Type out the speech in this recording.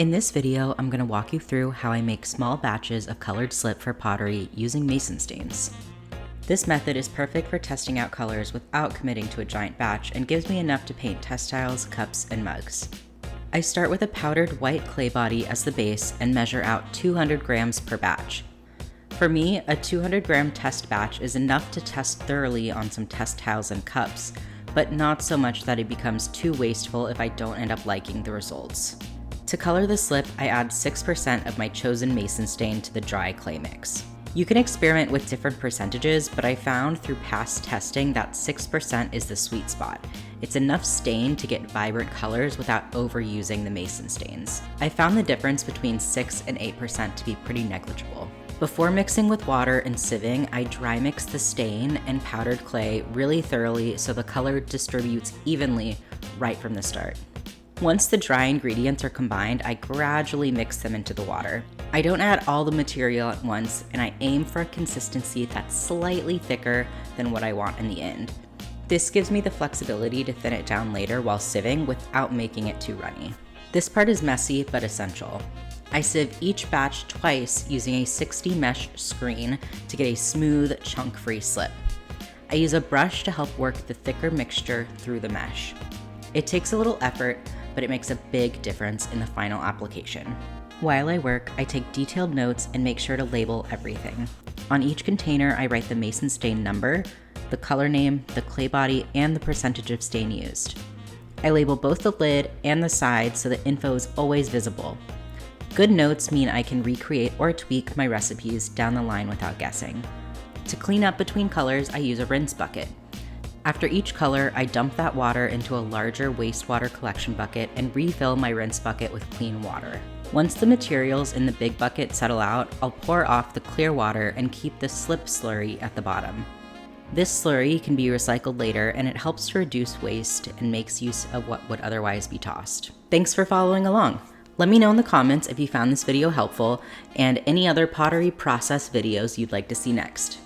In this video, I'm going to walk you through how I make small batches of colored slip for pottery using mason stains. This method is perfect for testing out colors without committing to a giant batch and gives me enough to paint textiles, cups, and mugs. I start with a powdered white clay body as the base and measure out 200 grams per batch. For me, a 200 gram test batch is enough to test thoroughly on some test tiles and cups, but not so much that it becomes too wasteful if I don't end up liking the results. To color the slip, I add 6% of my chosen mason stain to the dry clay mix. You can experiment with different percentages, but I found through past testing that 6% is the sweet spot. It's enough stain to get vibrant colors without overusing the mason stains. I found the difference between 6 and 8% to be pretty negligible. Before mixing with water and sieving, I dry mix the stain and powdered clay really thoroughly so the color distributes evenly right from the start. Once the dry ingredients are combined, I gradually mix them into the water. I don't add all the material at once, and I aim for a consistency that's slightly thicker than what I want in the end. This gives me the flexibility to thin it down later while sieving without making it too runny. This part is messy but essential. I sieve each batch twice using a 60 mesh screen to get a smooth, chunk-free slip. I use a brush to help work the thicker mixture through the mesh. It takes a little effort, but it makes a big difference in the final application. While I work, I take detailed notes and make sure to label everything. On each container, I write the mason stain number, the color name, the clay body, and the percentage of stain used. I label both the lid and the sides so the info is always visible. Good notes mean I can recreate or tweak my recipes down the line without guessing. To clean up between colors, I use a rinse bucket. After each color, I dump that water into a larger wastewater collection bucket and refill my rinse bucket with clean water. Once the materials in the big bucket settle out, I'll pour off the clear water and keep the slip slurry at the bottom. This slurry can be recycled later, and it helps to reduce waste and makes use of what would otherwise be tossed. Thanks for following along. Let me know in the comments if you found this video helpful and any other pottery process videos you'd like to see next.